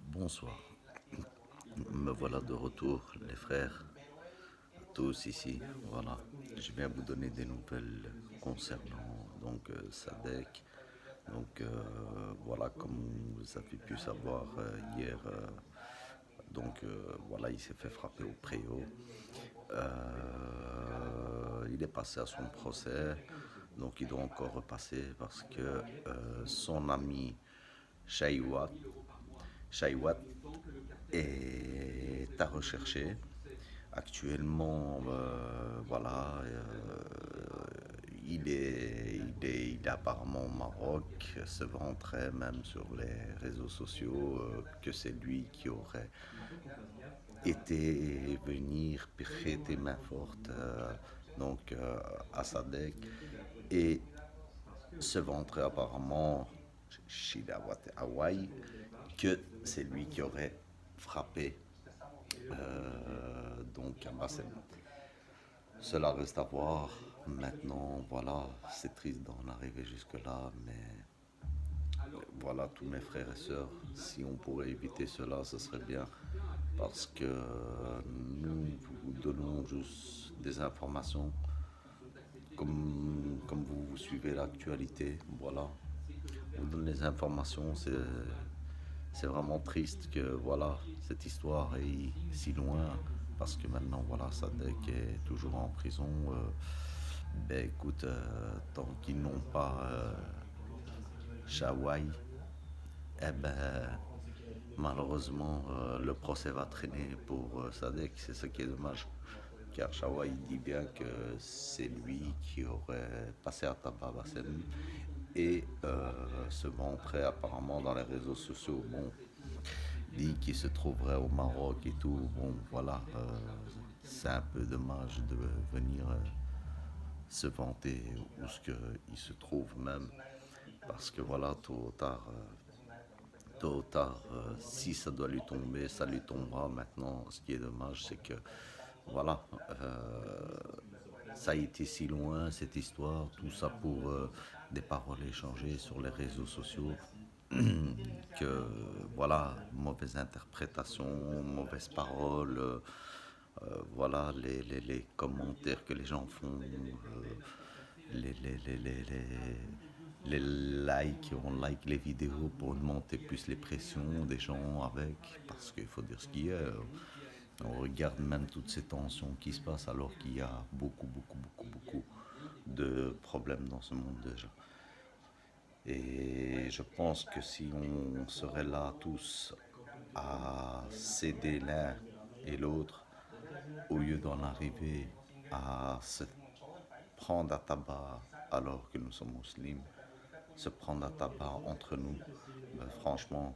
Bonsoir, me voilà de retour, les frères, tous ici. Voilà, je viens vous donner des nouvelles concernant Sadek. Voilà, comme vous avez pu savoir hier, voilà, il s'est fait frapper au préau. Il est passé à son procès, donc il doit encore repasser parce que son ami Shaiwat, Shaiwat est à rechercher. Actuellement, voilà, il est apparemment au Maroc, se vanterait même sur les réseaux sociaux que c'est lui qui aurait été venir prêter main forte à Sadek et se vanterait apparemment chez Hawaï que c'est lui qui aurait frappé à Bassem. Cela reste à voir. Maintenant, voilà, c'est triste d'en arriver jusque-là, mais voilà, tous mes frères et sœurs, si on pourrait éviter cela, ce serait bien. Parce que nous vous donnons juste des informations comme vous suivez l'actualité. Voilà, on vous donne les informations. C'est vraiment triste que voilà, cette histoire est si loin. Parce que maintenant, voilà, Sadek est toujours en prison. Ben écoute, tant qu'ils n'ont pas Shawai, eh ben malheureusement le procès va traîner pour Sadek, c'est ce qui est dommage. Car Shawai dit bien que c'est lui qui aurait passé à tabac Bassem et se montrait apparemment dans les réseaux sociaux. Bon, dit qu'il se trouverait au Maroc et tout. Bon, voilà, c'est un peu dommage de venir se vanter où ce qu'il se trouve même. Parce que voilà, tôt ou tard, si ça doit lui tomber, ça lui tombera. Maintenant, ce qui est dommage, c'est que voilà, ça a été si loin cette histoire, tout ça pour des paroles échangées sur les réseaux sociaux que voilà, mauvaise interprétation, mauvaises paroles, voilà les commentaires que les gens font, les, les, les, les, les, les likes, on like les vidéos pour augmenter plus les pressions des gens avec, parce qu'il faut dire ce qu'il y a. On regarde même toutes ces tensions qui se passent alors qu'il y a beaucoup de problèmes dans ce monde déjà. Et je pense que si on serait là tous à s'aider l'un et l'autre, au lieu d'en arriver à se prendre à tabac alors que nous sommes musulmans, se prendre à tabac entre nous, ben franchement,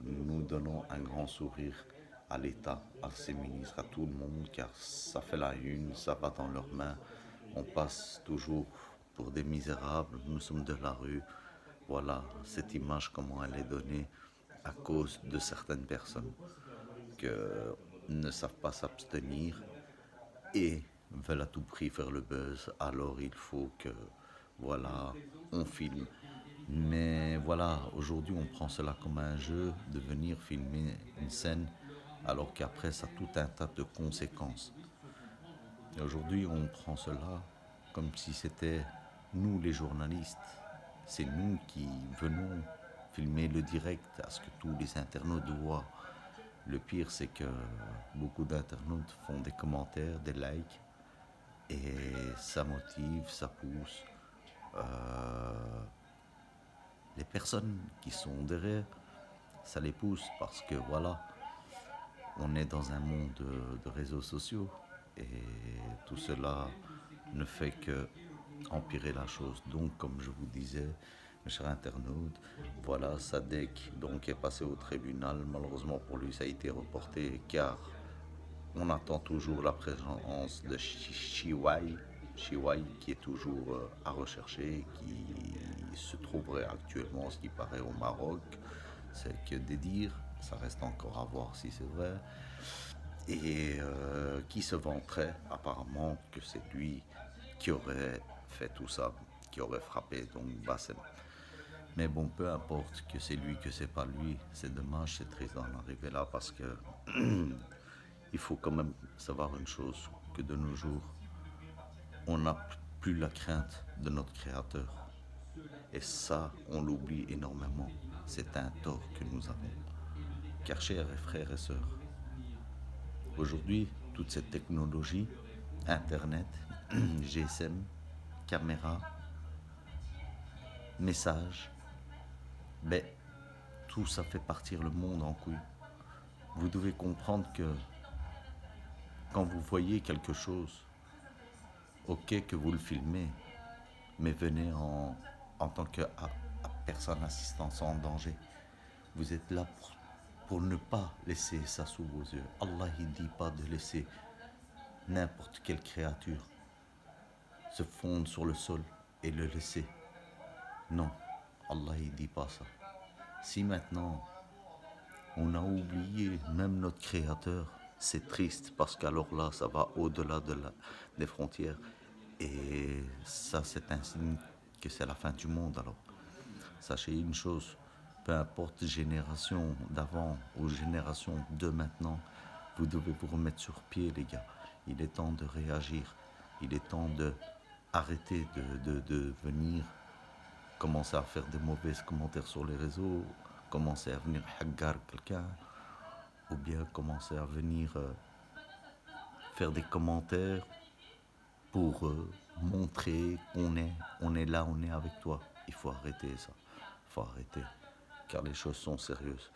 nous donnons un grand sourire à l'État, à ses ministres, à tout le monde, car ça fait la une, ça va dans leurs mains. On passe toujours pour des misérables, nous sommes de la rue. Voilà cette image, comment elle est donnée à cause de certaines personnes qui ne savent pas s'abstenir et veulent à tout prix faire le buzz. Alors il faut que, voilà, on filme. Mais voilà, aujourd'hui on prend cela comme un jeu de venir filmer une scène alors qu'après ça a tout un tas de conséquences. Et aujourd'hui on prend cela comme si c'était nous les journalistes. C'est nous qui venons filmer le direct à ce que tous les internautes voient. Le pire c'est que beaucoup d'internautes font des commentaires, des likes et ça motive, ça pousse. Les personnes qui sont derrière, ça les pousse parce que voilà, on est dans un monde de réseaux sociaux et tout cela ne fait que empirer la chose. Donc, comme je vous disais, mes chers internautes, voilà, Sadek donc est passé au tribunal. Malheureusement pour lui, ça a été reporté car on attend toujours la présence de Shiwai qui est toujours à rechercher, qui se trouverait actuellement, ce qui paraît, au Maroc. C'est que des dires, ça reste encore à voir si c'est vrai. Et qui se vanterait apparemment que c'est lui qui aurait fait tout ça, qui aurait frappé donc Bassem. Mais bon, peu importe que c'est lui, que c'est pas lui, c'est dommage, c'est triste d'en arriver là parce que il faut quand même savoir une chose, que de nos jours, on n'a plus la crainte de notre Créateur. Et ça, on l'oublie énormément. C'est un tort que nous avons. Car chers frères et sœurs, aujourd'hui, toute cette technologie, Internet, GSM, caméra, messages, ben, tout ça fait partir le monde en couille. Vous devez comprendre que quand vous voyez quelque chose, ok que vous le filmez, mais venez en tant que personne assistance en danger. Vous êtes là pour ne pas laisser ça sous vos yeux. Allah il dit pas de laisser n'importe quelle créature se fondre sur le sol et le laisser. Non, Allah il dit pas ça. Si maintenant on a oublié même notre créateur, c'est triste parce qu'alors là ça va au-delà des frontières et ça c'est un signe que c'est la fin du monde alors. Sachez une chose, peu importe génération d'avant ou génération de maintenant, vous devez vous remettre sur pied les gars. Il est temps de réagir. Il est temps de arrêter de venir commencer à faire des mauvais commentaires sur les réseaux, commencer à venir haggar quelqu'un, ou bien commencer à venir faire des commentaires pour montrer on est là, on est avec toi. Il faut arrêter ça. Il faut arrêter. Car les choses sont sérieuses.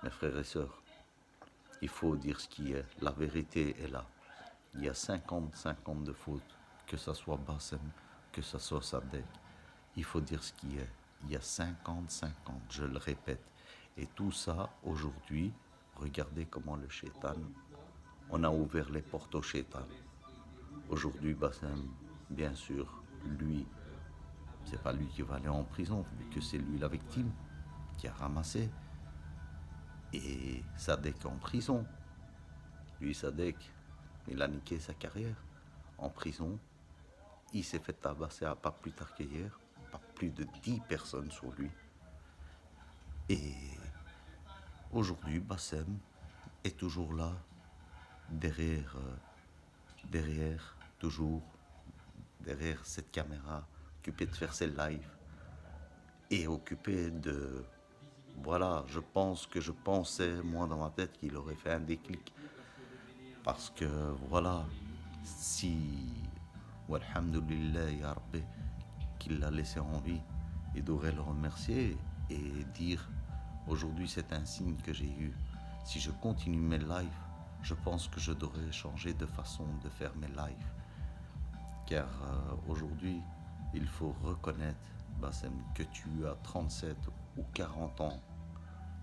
Mes frères et sœurs, il faut dire ce qui est. La vérité est là. Il y a 50-50 de fautes, que ce soit Bassem, que ce soit Sadek. Il faut dire ce qui est. Il y a 50-50, je le répète. Et tout ça, aujourd'hui, regardez comment le shaitan, on a ouvert les portes au shaitan. Aujourd'hui, Bassem, bien sûr, lui, c'est pas lui qui va aller en prison, vu que c'est lui la victime qui a ramassé. Et Sadek en prison. Lui, Sadek, il a niqué sa carrière en prison. Il s'est fait tabasser à pas plus tard qu'hier, pas plus de 10 personnes sur lui. Et aujourd'hui, Bassem est toujours là, derrière, toujours, derrière cette caméra, occupé de faire ses lives et occupé de... Voilà, je pensais, moi dans ma tête, qu'il aurait fait un déclic. Parce que, voilà, si, walhamdulillah, ya Rabbi, qu'il l'a laissé en vie, il devrait le remercier et dire, aujourd'hui c'est un signe que j'ai eu. Si je continue mes lives, je pense que je devrais changer de façon de faire mes lives. Car aujourd'hui, il faut reconnaître, Bassem, que tu as 37 ou 40 ans.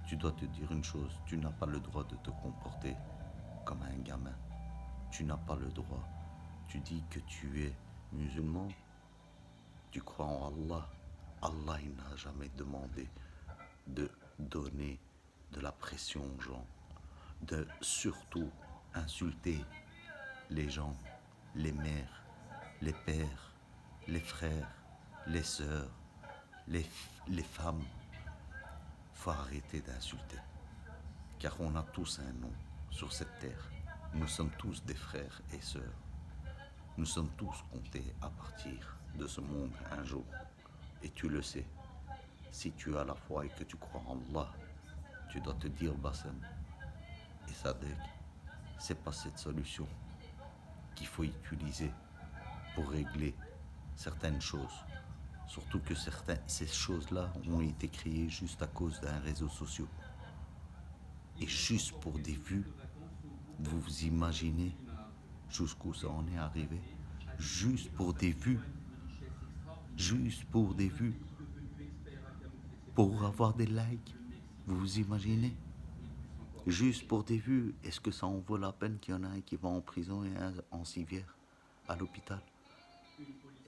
Tu dois te dire une chose, tu n'as pas le droit de te comporter comme un gamin. Tu n'as pas le droit. Tu dis que tu es musulman, tu crois en Allah. Allah, il n'a jamais demandé de donner de la pression aux gens, de surtout insulter les gens, les mères, les pères, les frères, les sœurs, les femmes. Faut arrêter d'insulter, car on a tous un nom sur cette terre. Nous sommes tous des frères et sœurs. Nous sommes tous comptés à partir de ce monde un jour. Et tu le sais, si tu as la foi et que tu crois en Allah, tu dois te dire, Bassem et Sadek, c'est pas cette solution qu'il faut utiliser pour régler certaines choses. Surtout que ces choses-là ont été créées juste à cause d'un réseau social. Et juste pour des vues, vous vous imaginez jusqu'où ça en est arrivé? Juste pour des vues. Juste pour des vues. Pour avoir des likes. Vous vous imaginez? Juste pour des vues. Est-ce que ça en vaut la peine qu'il y en a un qui va en prison et un en civière à l'hôpital?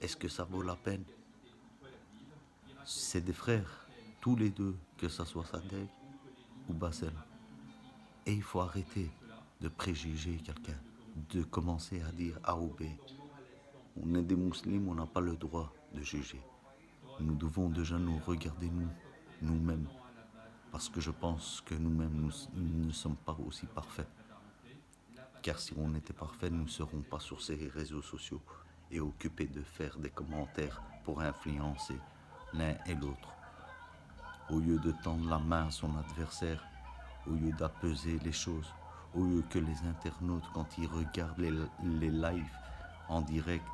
Est-ce que ça vaut la peine? C'est des frères, tous les deux, que ce soit Sadek ou Bassem. Et il faut arrêter de préjuger quelqu'un, de commencer à dire A ou B. On est des musulmans, on n'a pas le droit de juger. nous devons déjà nous regarder nous-mêmes. Parce que je pense que nous-mêmes, nous ne sommes pas aussi parfaits. Car si on était parfait, nous ne serons pas sur ces réseaux sociaux et occupés de faire des commentaires pour influencer l'un et l'autre. Au lieu de tendre la main à son adversaire, au lieu d'apaiser les choses, au lieu que les internautes, quand ils regardent les lives en direct,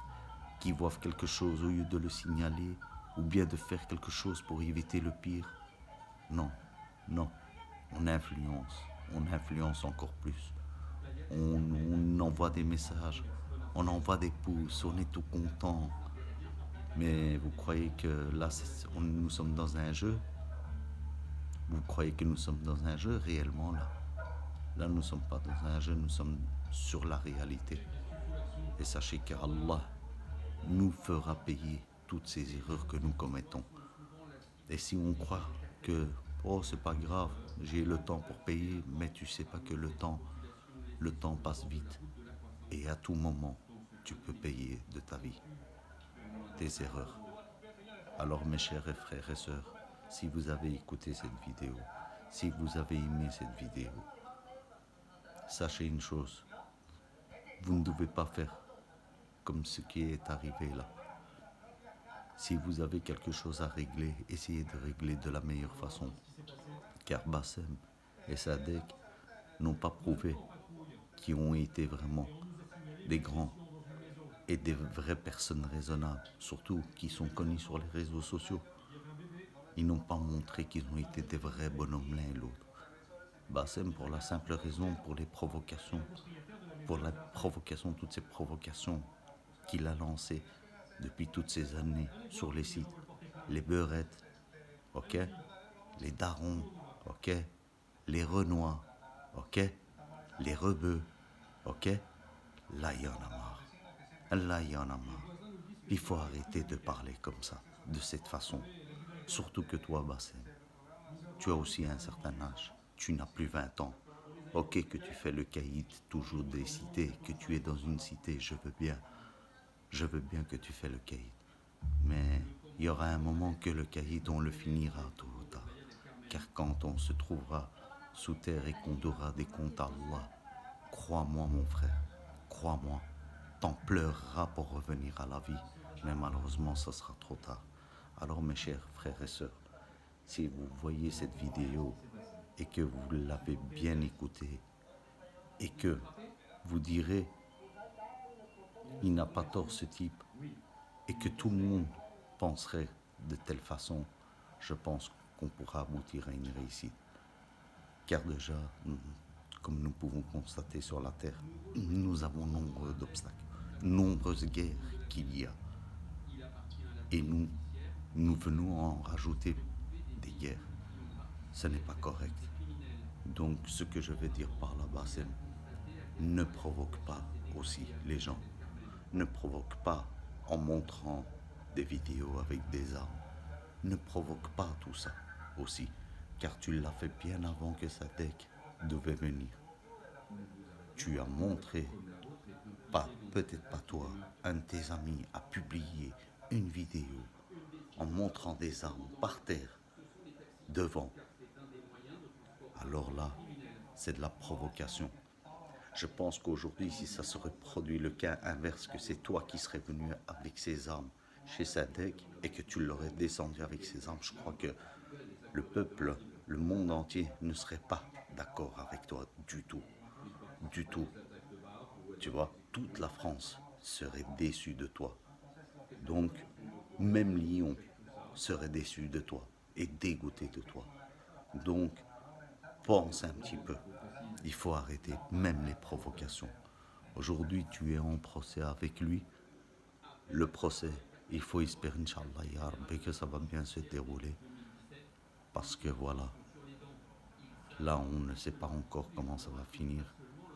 qu'ils voient quelque chose, au lieu de le signaler, ou bien de faire quelque chose pour éviter le pire. Non, non, on influence encore plus. On envoie des messages, on envoie des pouces, on est tout content. Mais vous croyez que là, nous sommes dans un jeu? Vous croyez que nous sommes dans un jeu réellement là? Là, nous ne sommes pas dans un jeu, nous sommes sur la réalité. Et sachez qu'Allah nous fera payer toutes ces erreurs que nous commettons. Et si on croit que, oh, c'est pas grave, j'ai le temps pour payer, mais tu sais pas que le temps passe vite. Et à tout moment, tu peux payer de ta vie tes erreurs. Alors mes chers frères et sœurs, si vous avez écouté cette vidéo, si vous avez aimé cette vidéo, sachez une chose, vous ne devez pas faire comme ce qui est arrivé là. Si vous avez quelque chose à régler, essayez de régler de la meilleure façon. Car Bassem et Sadek n'ont pas prouvé qu'ils ont été vraiment des grands et des vraies personnes raisonnables, surtout qui sont connus sur les réseaux sociaux. Ils n'ont pas montré qu'ils ont été des vrais bonhommes l'un et l'autre. Bassem, pour la simple raison, pour les provocations, pour la provocation, toutes ces provocations qu'il a lancées depuis toutes ces années sur les sites, les beurettes, ok, les darons, ok, les renois, ok, les rebeux, ok, là il y en a marre. Là il y en a marre. Il faut arrêter de parler comme ça, de cette façon. Surtout que toi, Bassem, tu as aussi un certain âge. Tu n'as plus 20 ans. Ok que tu fais le caïd toujours des cités, que tu es dans une cité, je veux bien. Je veux bien que tu fais le caïd. Mais il y aura un moment que le caïd, on le finira tôt ou tard. Car quand on se trouvera sous terre et qu'on aura des comptes à Allah, crois-moi mon frère, crois-moi, t'en pleureras pour revenir à la vie. Mais malheureusement, ça sera trop tard. Alors mes chers frères et sœurs, si vous voyez cette vidéo et que vous l'avez bien écoutée et que vous direz, il n'a pas tort ce type, et que tout le monde penserait de telle façon, je pense qu'on pourra aboutir à une réussite. Car déjà, comme nous pouvons constater sur la Terre, nous avons nombre d'obstacles, nombreuses guerres qu'il y a. Et nous venons en rajouter des guerres. Ce n'est pas correct. Donc ce que je vais dire par là-bas, c'est ne provoque pas aussi les gens. Ne provoque pas en montrant des vidéos avec des armes. Ne provoque pas tout ça aussi, car tu l'as fait bien avant que Sadek devait venir. Tu as montré, peut-être pas toi, un de tes amis a publié une vidéo en montrant des armes par terre, devant. Alors là, c'est de la provocation. Je pense qu'aujourd'hui, si ça serait produit le cas inverse, que c'est toi qui serais venu avec ces armes chez Sadek et que tu l'aurais descendu avec ces armes, je crois que le peuple, le monde entier ne serait pas d'accord avec toi du tout. Du tout. Tu vois, toute la France serait déçue de toi. Donc, même Lyon serait déçu de toi et dégoûté de toi. Donc, pense un petit peu. Il faut arrêter même les provocations. Aujourd'hui, tu es en procès avec lui. Le procès, il faut espérer, Inch'Allah, ya Rabbi, que ça va bien se dérouler. Parce que voilà, là, on ne sait pas encore comment ça va finir.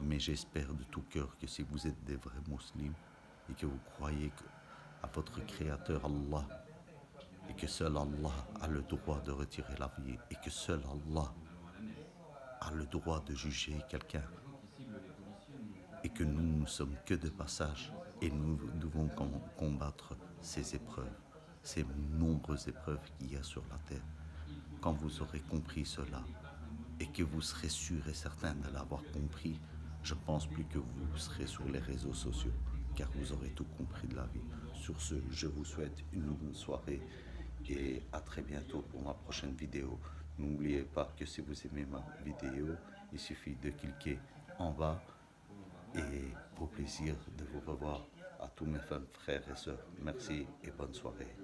Mais j'espère de tout cœur que si vous êtes des vrais musulmans et que vous croyez à votre Créateur Allah, et que seul Allah a le droit de retirer la vie, et que seul Allah a le droit de juger quelqu'un, et que nous ne sommes que de passage, et nous devons combattre ces épreuves, ces nombreuses épreuves qu'il y a sur la terre. Quand vous aurez compris cela et que vous serez sûr et certain de l'avoir compris, je pense plus que vous serez sur les réseaux sociaux, car vous aurez tout compris de la vie. Sur ce, je vous souhaite une bonne soirée et à très bientôt pour ma prochaine vidéo. N'oubliez pas que si vous aimez ma vidéo, il suffit de cliquer en bas et au plaisir de vous revoir à tous mes frères et sœurs. Merci et bonne soirée.